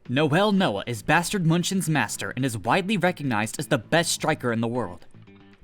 Noel Noah is Bastard Munchen's master and is widely recognized as the best striker in the world.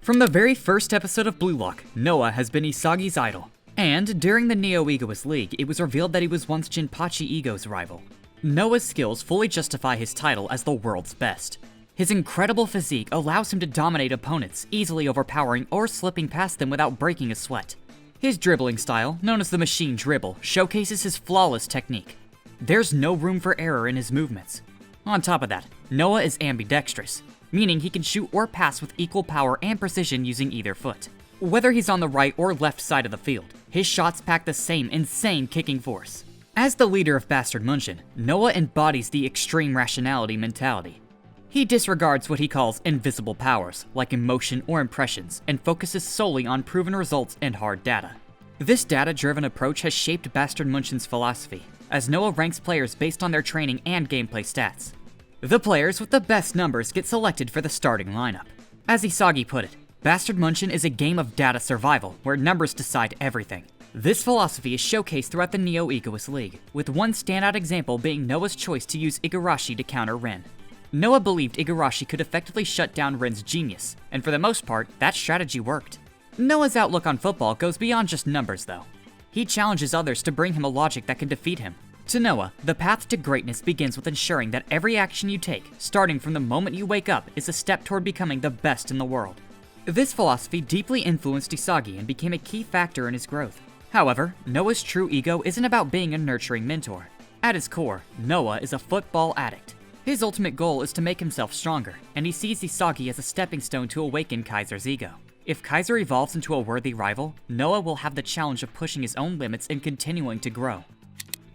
From the very first episode of Blue Lock, Noah has been Isagi's idol. And during the Neo-Egoist League, it was revealed that he was once Jinpachi Ego's rival. Noah's skills fully justify his title as the world's best. His incredible physique allows him to dominate opponents, easily overpowering or slipping past them without breaking a sweat. His dribbling style, known as the machine dribble, showcases his flawless technique. There's no room for error in his movements. On top of that, Noah is ambidextrous, meaning he can shoot or pass with equal power and precision using either foot. Whether he's on the right or left side of the field, his shots pack the same insane kicking force. As the leader of Bastard Munchen, Noah embodies the extreme rationality mentality. He disregards what he calls invisible powers, like emotion or impressions, and focuses solely on proven results and hard data. This data-driven approach has shaped Bastard Munchen's philosophy, as Noah ranks players based on their training and gameplay stats. The players with the best numbers get selected for the starting lineup. As Isagi put it, Bastard Munchen is a game of data survival, where numbers decide everything. This philosophy is showcased throughout the Neo-Egoist League, with one standout example being Noah's choice to use Igarashi to counter Rin. Noah believed Igarashi could effectively shut down Rin's genius, and for the most part, that strategy worked. Noah's outlook on football goes beyond just numbers, though. He challenges others to bring him a logic that can defeat him. To Noah, the path to greatness begins with ensuring that every action you take, starting from the moment you wake up, is a step toward becoming the best in the world. This philosophy deeply influenced Isagi and became a key factor in his growth. However, Noah's true ego isn't about being a nurturing mentor. At his core, Noah is a football addict. His ultimate goal is to make himself stronger, and he sees Isagi as a stepping stone to awaken Kaiser's ego. If Kaiser evolves into a worthy rival, Noah will have the challenge of pushing his own limits and continuing to grow.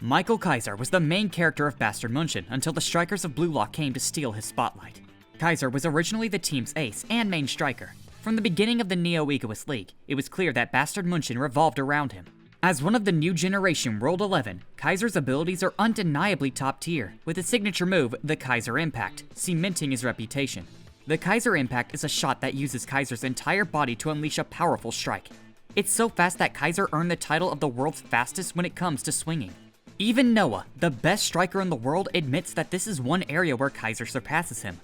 Michael Kaiser was the main character of Bastard Munchen until the strikers of Blue Lock came to steal his spotlight. Kaiser was originally the team's ace and main striker. From the beginning of the Neo-Egoist League, it was clear that Bastard Munchen revolved around him. As one of the new generation World 11, Kaiser's abilities are undeniably top tier, with his signature move, the Kaiser Impact, cementing his reputation. The Kaiser Impact is a shot that uses Kaiser's entire body to unleash a powerful strike. It's so fast that Kaiser earned the title of the world's fastest when it comes to swinging. Even Noah, the best striker in the world, admits that this is one area where Kaiser surpasses him.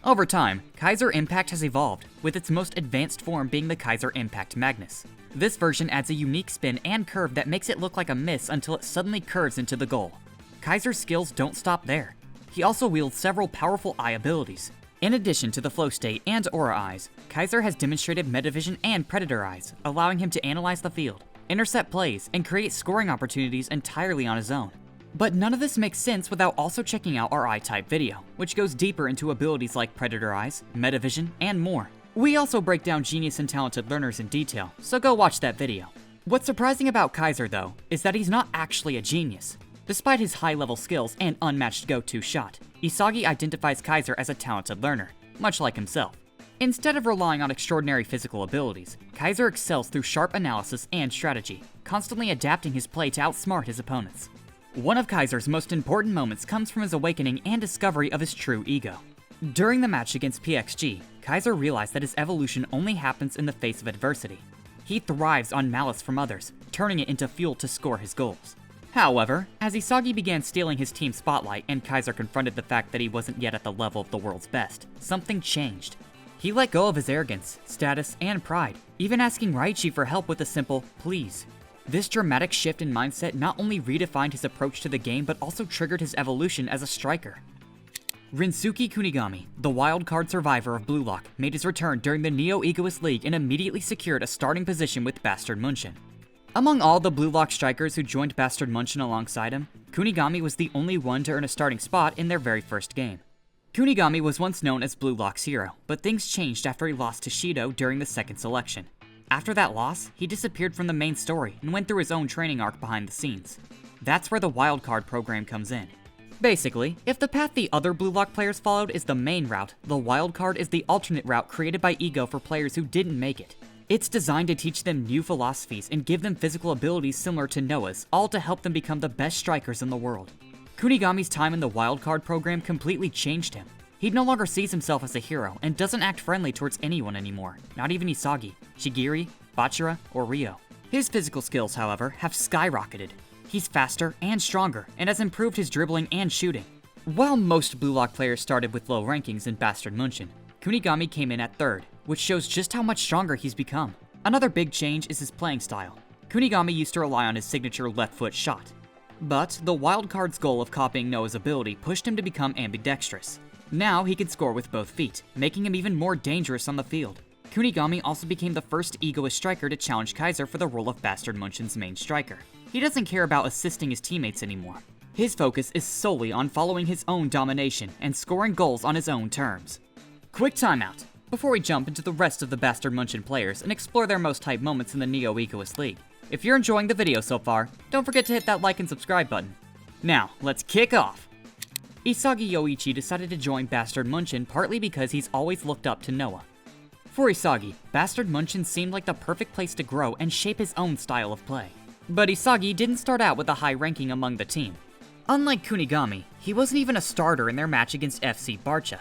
Over time, Kaiser Impact has evolved, with its most advanced form being the Kaiser Impact Magnus. This version adds a unique spin and curve that makes it look like a miss until it suddenly curves into the goal. Kaiser's skills don't stop there. He also wields several powerful eye abilities. In addition to the flow state and aura eyes, Kaiser has demonstrated metavision and predator eyes, allowing him to analyze the field, intercept plays, and create scoring opportunities entirely on his own. But none of this makes sense without also checking out our eye-type video, which goes deeper into abilities like predator eyes, metavision, and more. We also break down genius and talented learners in detail, so go watch that video. What's surprising about Kaiser, though, is that he's not actually a genius. Despite his high-level skills and unmatched go-to shot, Isagi identifies Kaiser as a talented learner, much like himself. Instead of relying on extraordinary physical abilities, Kaiser excels through sharp analysis and strategy, constantly adapting his play to outsmart his opponents. One of Kaiser's most important moments comes from his awakening and discovery of his true ego. During the match against PXG, Kaiser realized that his evolution only happens in the face of adversity. He thrives on malice from others, turning it into fuel to score his goals. However, as Isagi began stealing his team's spotlight and Kaiser confronted the fact that he wasn't yet at the level of the world's best, something changed. He let go of his arrogance, status, and pride, even asking Raichi for help with a simple, please. This dramatic shift in mindset not only redefined his approach to the game but also triggered his evolution as a striker. Rinsuke Kunigami, the wildcard survivor of Blue Lock, made his return during the Neo-Egoist League and immediately secured a starting position with Bastard Munchen. Among all the Blue Lock strikers who joined Bastard Munchen alongside him, Kunigami was the only one to earn a starting spot in their very first game. Kunigami was once known as Blue Lock's hero, but things changed after he lost to Shido during the second selection. After that loss, he disappeared from the main story and went through his own training arc behind the scenes. That's where the wildcard program comes in. Basically, if the path the other Blue Lock players followed is the main route, the wildcard is the alternate route created by Ego for players who didn't make it. It's designed to teach them new philosophies and give them physical abilities similar to Noah's, all to help them become the best strikers in the world. Kunigami's time in the wildcard program completely changed him. He no longer sees himself as a hero and doesn't act friendly towards anyone anymore, not even Isagi, Shigiri, Bachira, or Ryo. His physical skills, however, have skyrocketed. He's faster and stronger and has improved his dribbling and shooting. While most Blue Lock players started with low rankings in Bastard Munchen, Kunigami came in at 3rd, which shows just how much stronger he's become. Another big change is his playing style. Kunigami used to rely on his signature left foot shot, but the wildcard's goal of copying Noah's ability pushed him to become ambidextrous. Now he can score with both feet, making him even more dangerous on the field. Kunigami also became the first Egoist striker to challenge Kaiser for the role of Bastard Munchen's main striker. He doesn't care about assisting his teammates anymore. His focus is solely on following his own domination and scoring goals on his own terms. Quick timeout before we jump into the rest of the Bastard Munchen players and explore their most hype moments in the Neo-Egoist League. If you're enjoying the video so far, don't forget to hit that like and subscribe button. Now, let's kick off! Isagi Yoichi decided to join Bastard Munchen partly because he's always looked up to Noah. For Isagi, Bastard Munchen seemed like the perfect place to grow and shape his own style of play. But Isagi didn't start out with a high ranking among the team. Unlike Kunigami, he wasn't even a starter in their match against FC Barcha.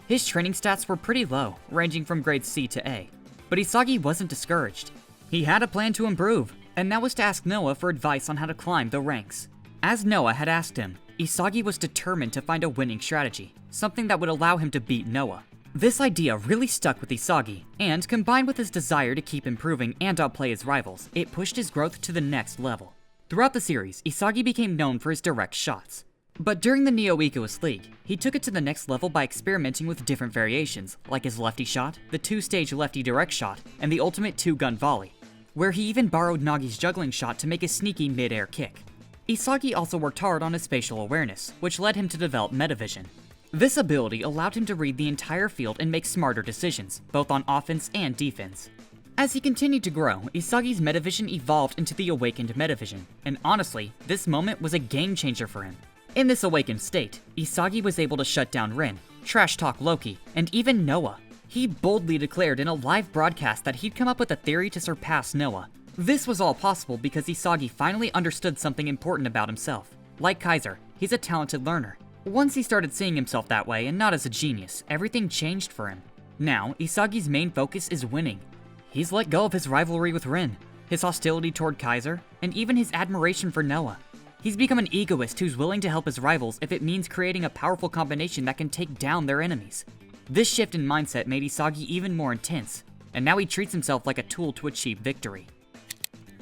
His training stats were pretty low, ranging from grade C to A. But Isagi wasn't discouraged. He had a plan to improve, and that was to ask Noah for advice on how to climb the ranks. As Noah had asked him, Isagi was determined to find a winning strategy, something that would allow him to beat Noah. This idea really stuck with Isagi, and combined with his desire to keep improving and outplay his rivals, it pushed his growth to the next level. Throughout the series, Isagi became known for his direct shots. But during the Neo-Egoist League, he took it to the next level by experimenting with different variations, like his lefty shot, the 2-stage lefty direct shot, and the ultimate 2-gun volley, where he even borrowed Nagi's juggling shot to make a sneaky mid-air kick. Isagi also worked hard on his spatial awareness, which led him to develop metavision. This ability allowed him to read the entire field and make smarter decisions, both on offense and defense. As he continued to grow, Isagi's metavision evolved into the awakened metavision, and honestly, this moment was a game changer for him. In this awakened state, Isagi was able to shut down Rin, trash-talk Loki, and even Noah. He boldly declared in a live broadcast that he'd come up with a theory to surpass Noah. This was all possible because Isagi finally understood something important about himself. Like Kaiser, he's a talented learner. Once he started seeing himself that way and not as a genius, everything changed for him. Now, Isagi's main focus is winning. He's let go of his rivalry with Rin, his hostility toward Kaiser, and even his admiration for Noah. He's become an egoist who's willing to help his rivals if it means creating a powerful combination that can take down their enemies. This shift in mindset made Isagi even more intense, and now he treats himself like a tool to achieve victory.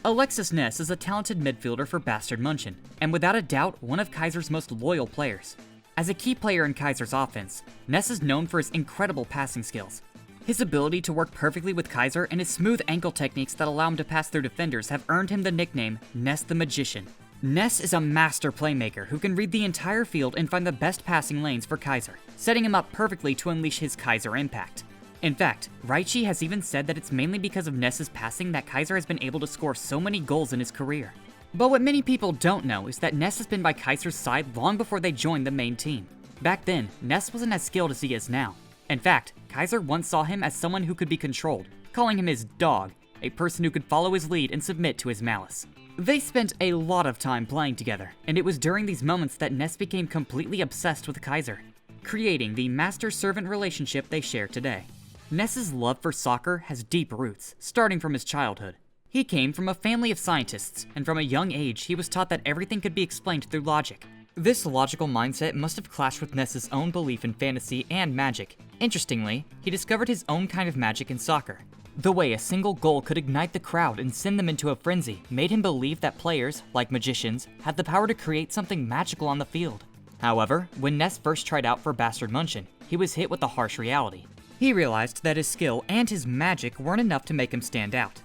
Alexis Ness is a talented midfielder for Bastard Munchen, and without a doubt, one of Kaiser's most loyal players. As a key player in Kaiser's offense, Ness is known for his incredible passing skills. His ability to work perfectly with Kaiser and his smooth ankle techniques that allow him to pass through defenders have earned him the nickname Ness the Magician. Ness is a master playmaker who can read the entire field and find the best passing lanes for Kaiser, setting him up perfectly to unleash his Kaiser impact. In fact, Raichi has even said that it's mainly because of Ness's passing that Kaiser has been able to score so many goals in his career. But what many people don't know is that Ness has been by Kaiser's side long before they joined the main team. Back then, Ness wasn't as skilled as he is now. In fact, Kaiser once saw him as someone who could be controlled, calling him his dog, a person who could follow his lead and submit to his malice. They spent a lot of time playing together, and it was during these moments that Ness became completely obsessed with Kaiser, creating the master-servant relationship they share today. Ness's love for soccer has deep roots, starting from his childhood. He came from a family of scientists, and from a young age he was taught that everything could be explained through logic. This logical mindset must have clashed with Ness's own belief in fantasy and magic. Interestingly, he discovered his own kind of magic in soccer. The way a single goal could ignite the crowd and send them into a frenzy made him believe that players, like magicians, had the power to create something magical on the field. However, when Ness first tried out for Bastard Munchen, he was hit with a harsh reality. He realized that his skill and his magic weren't enough to make him stand out.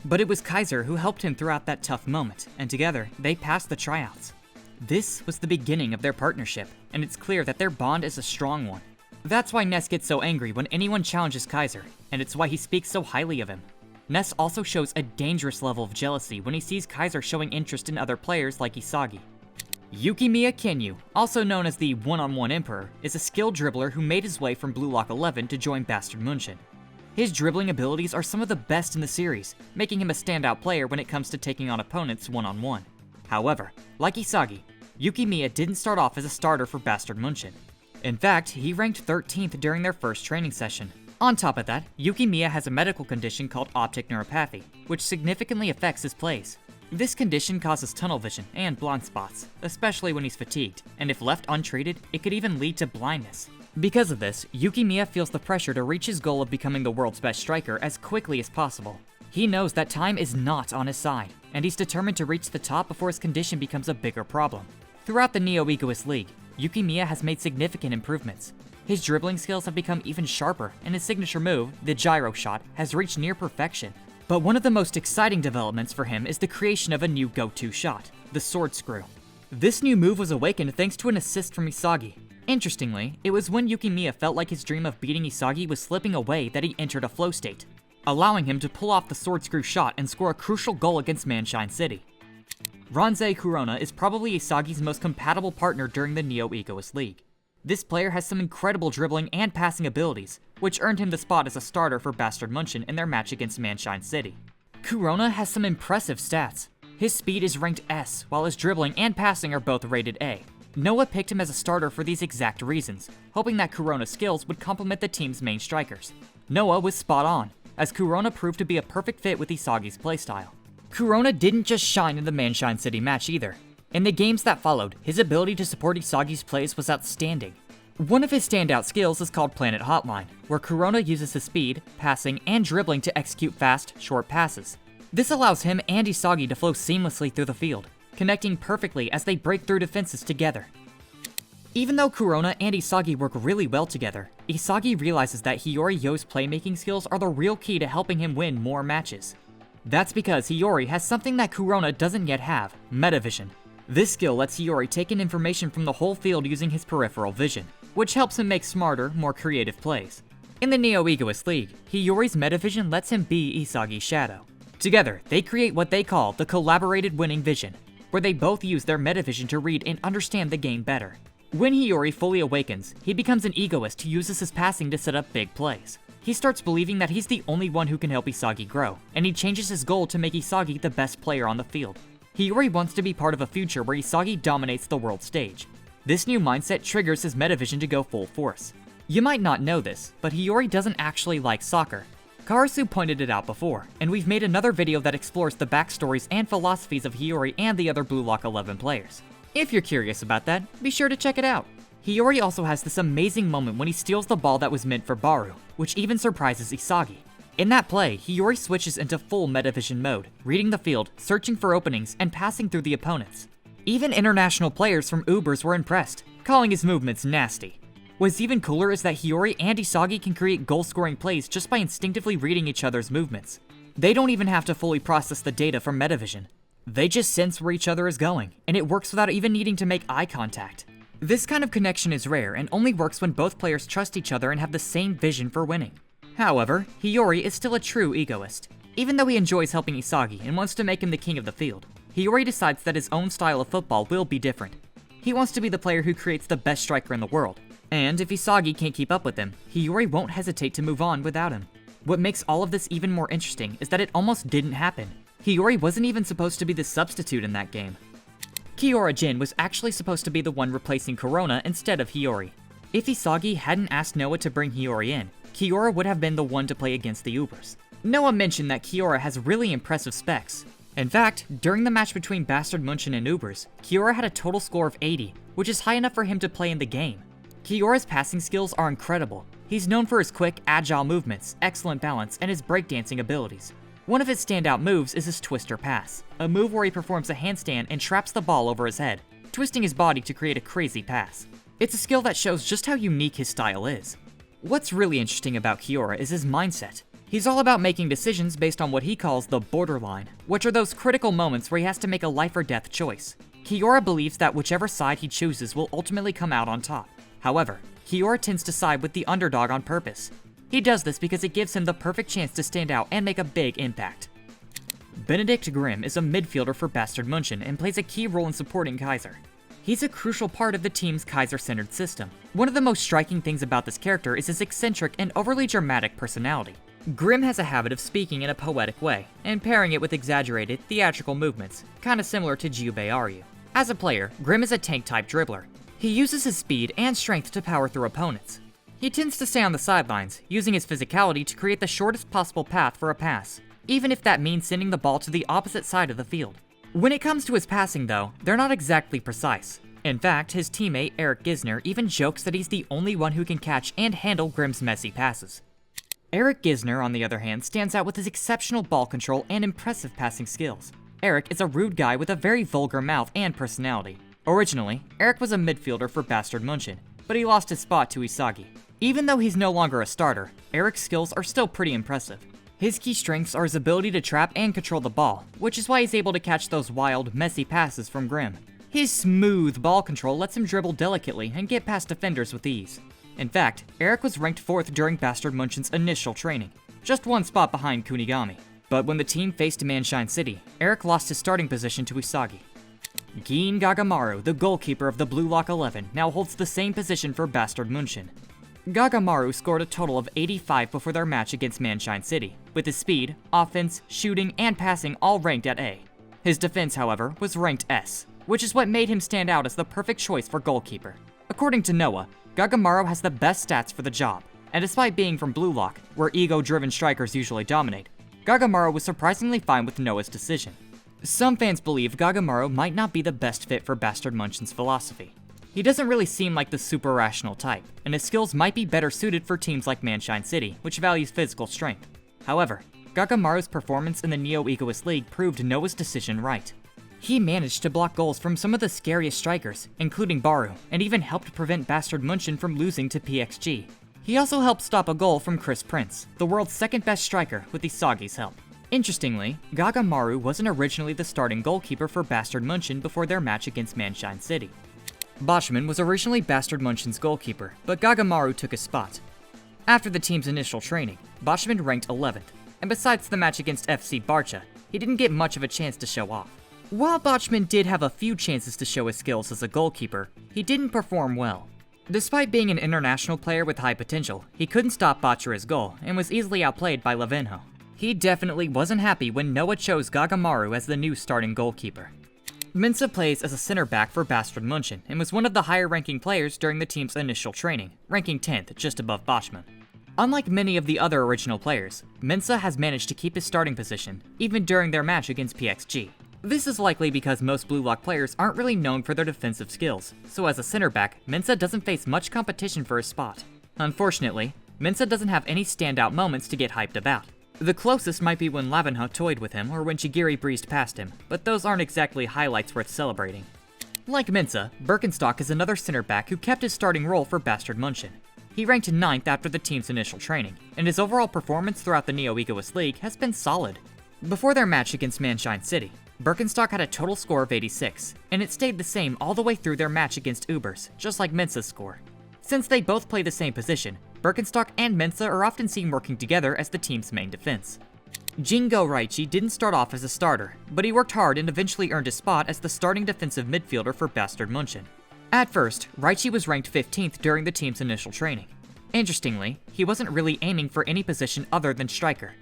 But it was Kaiser who helped him throughout that tough moment, and together, they passed the tryouts. This was the beginning of their partnership, and it's clear that their bond is a strong one. That's why Ness gets so angry when anyone challenges Kaiser, and it's why he speaks so highly of him. Ness also shows a dangerous level of jealousy when he sees Kaiser showing interest in other players like Isagi. Yukim Mia, also known as the One-on-One Emperor, is a skilled dribbler who made his way from Blue Lock 11 to join Bastard Munchen. His dribbling abilities are some of the best in the series, making him a standout player when it comes to taking on opponents one-on-one. However, like Isagi, Yukim Mia didn't start off as a starter for Bastard Munchen. In fact, he ranked 13th during their first training session. On top of that, Yukim Mia has a medical condition called optic neuropathy, which significantly affects his plays. This condition causes tunnel vision and blind spots, especially when he's fatigued, and if left untreated, it could even lead to blindness. Because of this, Yukim Mia feels the pressure to reach his goal of becoming the world's best striker as quickly as possible. He knows that time is not on his side, and he's determined to reach the top before his condition becomes a bigger problem. Throughout the Neo-Egoist League, Yukim Mia has made significant improvements. His dribbling skills have become even sharper, and his signature move, the gyro shot, has reached near perfection. But one of the most exciting developments for him is the creation of a new go-to shot, the sword screw. This new move was awakened thanks to an assist from Isagi. Interestingly, it was when Yukim Mia felt like his dream of beating Isagi was slipping away that he entered a flow state, allowing him to pull off the sword screw shot and score a crucial goal against Manshine City. Noel Kurona is probably Isagi's most compatible partner during the Neo-Egoist League. This player has some incredible dribbling and passing abilities, which earned him the spot as a starter for Bastard Munchen in their match against Manshine City. Kurona has some impressive stats. His speed is ranked S, while his dribbling and passing are both rated A. Noah picked him as a starter for these exact reasons, hoping that Kurona's skills would complement the team's main strikers. Noah was spot on, as Kurona proved to be a perfect fit with Isagi's playstyle. Kurona didn't just shine in the Manshine City match either. In the games that followed, his ability to support Isagi's plays was outstanding. One of his standout skills is called Planet Hotline, where Kurona uses his speed, passing, and dribbling to execute fast, short passes. This allows him and Isagi to flow seamlessly through the field, connecting perfectly as they break through defenses together. Even though Kurona and Isagi work really well together, Isagi realizes that Hiori Yo's playmaking skills are the real key to helping him win more matches. That's because Hiori has something that Kurona doesn't yet have, Metavision. This skill lets Hiori take in information from the whole field using his peripheral vision, which helps him make smarter, more creative plays. In the Neo-Egoist League, Hiyori's Metavision lets him be Isagi's shadow. Together, they create what they call the collaborated winning vision, where they both use their Metavision to read and understand the game better. When Hiori fully awakens, he becomes an egoist who uses his passing to set up big plays. He starts believing that he's the only one who can help Isagi grow, and he changes his goal to make Isagi the best player on the field. Hiori wants to be part of a future where Isagi dominates the world stage. This new mindset triggers his Metavision to go full force. You might not know this, but Hiori doesn't actually like soccer. Karasu pointed it out before, and we've made another video that explores the backstories and philosophies of Hiori and the other Blue Lock 11 players. If you're curious about that, be sure to check it out. Hiori also has this amazing moment when he steals the ball that was meant for Baru, which even surprises Isagi. In that play, Hiori switches into full Metavision mode, reading the field, searching for openings, and passing through the opponents. Even international players from Ubers were impressed, calling his movements nasty. What's even cooler is that Hiori and Isagi can create goal-scoring plays just by instinctively reading each other's movements. They don't even have to fully process the data from Metavision. They just sense where each other is going, and it works without even needing to make eye contact. This kind of connection is rare and only works when both players trust each other and have the same vision for winning. However, Hiori is still a true egoist. Even though he enjoys helping Isagi and wants to make him the king of the field, Hiori decides that his own style of football will be different. He wants to be the player who creates the best striker in the world, and if Isagi can't keep up with him, Hiori won't hesitate to move on without him. What makes all of this even more interesting is that it almost didn't happen. Hiori wasn't even supposed to be the substitute in that game. Kiora Jin was actually supposed to be the one replacing Kurona instead of Hiori. If Isagi hadn't asked Noah to bring Hiori in, Kiora would have been the one to play against the Ubers. Noah mentioned that Kiora has really impressive specs. In fact, during the match between Bastard Munchen and Ubers, Kiora had a total score of 80, which is high enough for him to play in the game. Kiora's passing skills are incredible. He's known for his quick, agile movements, excellent balance, and his breakdancing abilities. One of his standout moves is his twister pass, a move where he performs a handstand and traps the ball over his head, twisting his body to create a crazy pass. It's a skill that shows just how unique his style is. What's really interesting about Kiora is his mindset. He's all about making decisions based on what he calls the borderline, which are those critical moments where he has to make a life or death choice. Kiora believes that whichever side he chooses will ultimately come out on top. However, Kiora tends to side with the underdog on purpose. He does this because it gives him the perfect chance to stand out and make a big impact. Benedict Grim is a midfielder for Bastard Munchen and plays a key role in supporting Kaiser. He's a crucial part of the team's Kaiser-centered system. One of the most striking things about this character is his eccentric and overly dramatic personality. Grim has a habit of speaking in a poetic way, and pairing it with exaggerated, theatrical movements, kinda similar to Jubei Aryu. As a player, Grim is a tank-type dribbler. He uses his speed and strength to power through opponents. He tends to stay on the sidelines, using his physicality to create the shortest possible path for a pass, even if that means sending the ball to the opposite side of the field. When it comes to his passing though, they're not exactly precise. In fact, his teammate Eric Gisner even jokes that he's the only one who can catch and handle Grim's messy passes. Eric Gisner, on the other hand, stands out with his exceptional ball control and impressive passing skills. Eric is a rude guy with a very vulgar mouth and personality. Originally, Eric was a midfielder for Bastard Munchen, but he lost his spot to Isagi. Even though he's no longer a starter, Eric's skills are still pretty impressive. His key strengths are his ability to trap and control the ball, which is why he's able to catch those wild, messy passes from Grim. His smooth ball control lets him dribble delicately and get past defenders with ease. In fact, Eric was ranked 4th during Bastard Munchen's initial training, just one spot behind Kunigami. But when the team faced Manshine City, Eric lost his starting position to Isagi. Gin Gagamaru, the goalkeeper of the Blue Lock 11, now holds the same position for Bastard Munchen. Gagamaru scored a total of 85 before their match against Manshine City, with his speed, offense, shooting, and passing all ranked at A. His defense, however, was ranked S, which is what made him stand out as the perfect choice for goalkeeper. According to Noah, Gagamaru has the best stats for the job, and despite being from Blue Lock, where ego-driven strikers usually dominate, Gagamaru was surprisingly fine with Noah's decision. Some fans believe Gagamaru might not be the best fit for Bastard Munchen's philosophy. He doesn't really seem like the super rational type, and his skills might be better suited for teams like Manshine City, which values physical strength. However, Gagamaru's performance in the Neo-Egoist League proved Noah's decision right. He managed to block goals from some of the scariest strikers, including Baru, and even helped prevent Bastard Munchen from losing to PXG. He also helped stop a goal from Chris Prince, the world's second-best striker, with Isagi's help. Interestingly, Gagamaru wasn't originally the starting goalkeeper for Bastard Munchen before their match against Manshine City. Bosman was originally Bastard Munchen's goalkeeper, but Gagamaru took his spot. After the team's initial training, Bosman ranked 11th, and besides the match against FC Barcha, he didn't get much of a chance to show off. While Bosman did have a few chances to show his skills as a goalkeeper, he didn't perform well. Despite being an international player with high potential, he couldn't stop Bachara's goal and was easily outplayed by Lavenho. He definitely wasn't happy when Noah chose Gagamaru as the new starting goalkeeper. Mensa plays as a center back for Bastard Munchen and was one of the higher ranking players during the team's initial training, ranking 10th just above Bosman. Unlike many of the other original players, Mensa has managed to keep his starting position, even during their match against PXG. This is likely because most Blue Lock players aren't really known for their defensive skills, so as a center back, Mensa doesn't face much competition for his spot. Unfortunately, Mensa doesn't have any standout moments to get hyped about. The closest might be when Lavenha toyed with him or when Chigiri breezed past him, but those aren't exactly highlights worth celebrating. Like Mensa, Berkenstock is another center back who kept his starting role for Bastard Munchen. He ranked 9th after the team's initial training, and his overall performance throughout the Neo-Egoist League has been solid. Before their match against Manshine City, Berkenstock had a total score of 86, and it stayed the same all the way through their match against Ubers, just like Mensa's score. Since they both play the same position, Berkenstock and Mensa are often seen working together as the team's main defense. Jingo Raichi didn't start off as a starter, but he worked hard and eventually earned his spot as the starting defensive midfielder for Bastard Munchen. At first, Raichi was ranked 15th during the team's initial training. Interestingly, he wasn't really aiming for any position other than striker.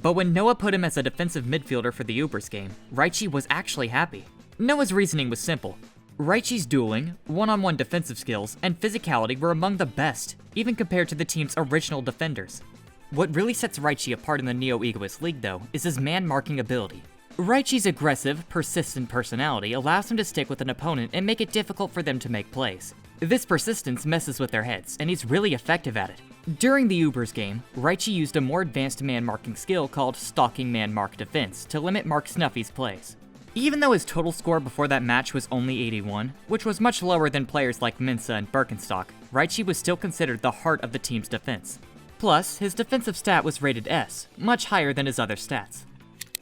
But when Noah put him as a defensive midfielder for the Ubers game, Raichi was actually happy. Noah's reasoning was simple. Raichi's dueling, one-on-one defensive skills, and physicality were among the best, even compared to the team's original defenders. What really sets Raichi apart in the Neo-Egoist League, though, is his man-marking ability. Raichi's aggressive, persistent personality allows him to stick with an opponent and make it difficult for them to make plays. This persistence messes with their heads, and he's really effective at it. During the Ubers game, Raichi used a more advanced man-marking skill called Stalking Man-Mark Defense to limit Mark Snuffy's plays. Even though his total score before that match was only 81, which was much lower than players like Mensa and Berkenstock, Raichi was still considered the heart of the team's defense. Plus, his defensive stat was rated S, much higher than his other stats.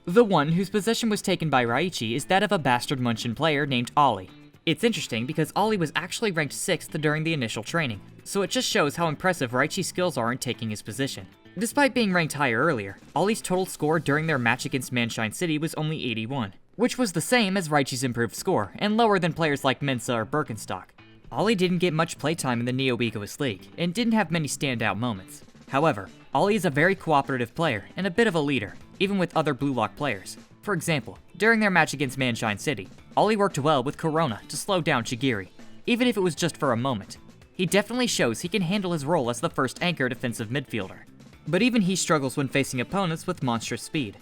The one whose possession was taken by Raichi is that of a Bastard Munchen player named Olli. It's interesting because Olli was actually ranked 6th during the initial training, so it just shows how impressive Raichi's skills are in taking his position. Despite being ranked higher earlier, Olli's total score during their match against Manshine City was only 81, which was the same as Raichi's improved score, and lower than players like Mensa or Berkenstock. Olli didn't get much playtime in the Neo-Egoist League, and didn't have many standout moments. However, Olli is a very cooperative player, and a bit of a leader, even with other Blue Lock players. For example, during their match against Manshine City, Olli worked well with Kurona to slow down Chigiri, even if it was just for a moment. He definitely shows he can handle his role as the first anchor defensive midfielder. But even he struggles when facing opponents with monstrous speed.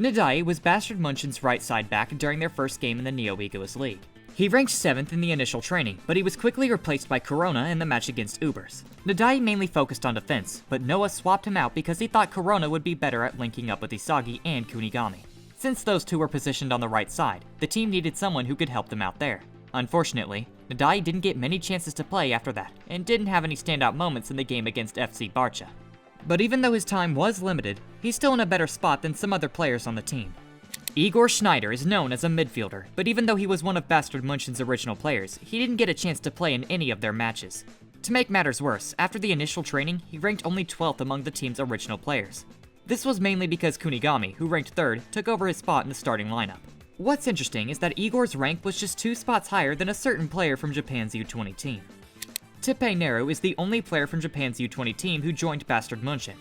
Nadai was Bastard Munchen's right side back during their first game in the Neo-Egoist League. He ranked 7th in the initial training, but he was quickly replaced by Kurona in the match against Ubers. Nadai mainly focused on defense, but Noah swapped him out because he thought Kurona would be better at linking up with Isagi and Kunigami. Since those two were positioned on the right side, the team needed someone who could help them out there. Unfortunately, Nadai didn't get many chances to play after that, and didn't have any standout moments in the game against FC Barcha. But even though his time was limited, he's still in a better spot than some other players on the team. Igor Schneider is known as a midfielder, but even though he was one of Bastard Munchen's original players, he didn't get a chance to play in any of their matches. To make matters worse, after the initial training, he ranked only 12th among the team's original players. This was mainly because Kunigami, who ranked 3rd, took over his spot in the starting lineup. What's interesting is that Igor's rank was just 2 spots higher than a certain player from Japan's U20 team. Teppei Neru is the only player from Japan's U20 team who joined Bastard Munchen.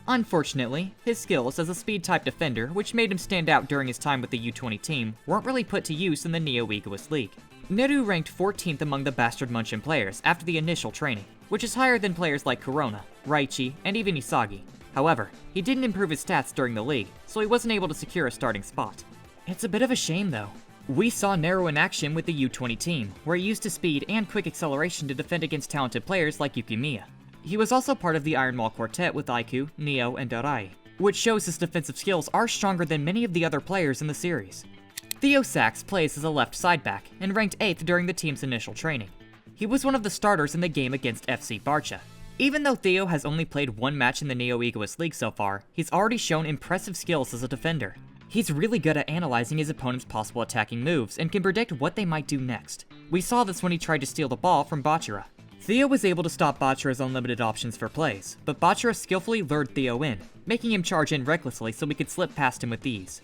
Unfortunately, his skills as a speed-type defender, which made him stand out during his time with the U20 team, weren't really put to use in the Neo-Egoist League. Neru ranked 14th among the Bastard Munchen players after the initial training, which is higher than players like Kurona, Raichi, and even Isagi. However, he didn't improve his stats during the league, so he wasn't able to secure a starting spot. It's a bit of a shame though. We saw Neru in action with the U20 team, where he used his speed and quick acceleration to defend against talented players like Yukim Mia. He was also part of the Iron Wall Quartet with Aiku, Neo, and Arai, which shows his defensive skills are stronger than many of the other players in the series. Theo Sachs plays as a left side back and ranked 8th during the team's initial training. He was one of the starters in the game against FC Barcha. Even though Theo has only played 1 match in the Neo-Egoist League so far, he's already shown impressive skills as a defender. He's really good at analyzing his opponent's possible attacking moves and can predict what they might do next. We saw this when he tried to steal the ball from Bachira. Theo was able to stop Bachira's unlimited options for plays, but Bachira skillfully lured Theo in, making him charge in recklessly so we could slip past him with ease.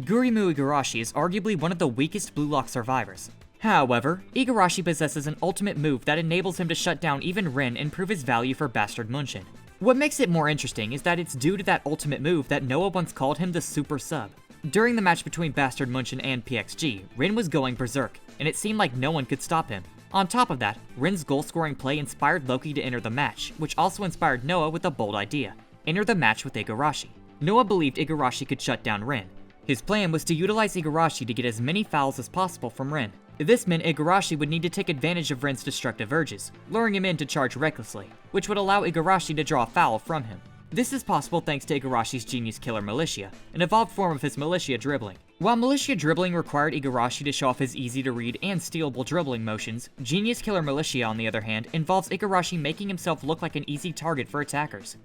Gurimu Igarashi is arguably one of the weakest Blue Lock survivors. However, Igarashi possesses an ultimate move that enables him to shut down even Rin and prove his value for Bastard Munchen. What makes it more interesting is that it's due to that ultimate move that Noah once called him the Super Sub. During the match between Bastard Munchen and PXG, Rin was going berserk, and it seemed like no one could stop him. On top of that, Rin's goal-scoring play inspired Loki to enter the match, which also inspired Noah with a bold idea: enter the match with Igarashi. Noah believed Igarashi could shut down Rin. His plan was to utilize Igarashi to get as many fouls as possible from Rin. This meant Igarashi would need to take advantage of Rin's destructive urges, luring him in to charge recklessly, which would allow Igarashi to draw a foul from him. This is possible thanks to Igarashi's Genius Killer Militia, an evolved form of his Militia Dribbling. While Militia Dribbling required Igarashi to show off his easy-to-read and stealable dribbling motions, Genius Killer Militia, on the other hand, involves Igarashi making himself look like an easy target for attackers.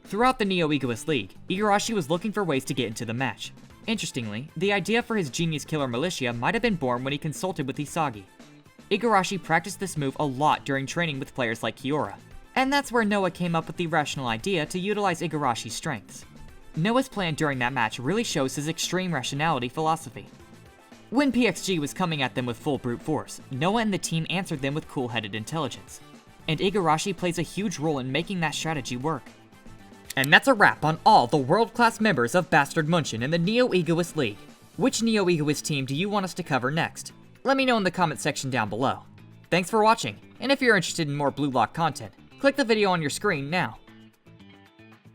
Throughout the Neo-Egoist League, Igarashi was looking for ways to get into the match. Interestingly, the idea for his Genius Killer Militia might have been born when he consulted with Isagi. Igarashi practiced this move a lot during training with players like Kiora, and that's where Noah came up with the rational idea to utilize Igarashi's strengths. Noah's plan during that match really shows his extreme rationality philosophy. When PXG was coming at them with full brute force, Noah and the team answered them with cool-headed intelligence. And Igarashi plays a huge role in making that strategy work. And that's a wrap on all the world-class members of Bastard Munchen in the Neo-Egoist League. Which Neo-Egoist team do you want us to cover next? Let me know in the comment section down below. Thanks for watching, and if you're interested in more Blue Lock content, click the video on your screen now.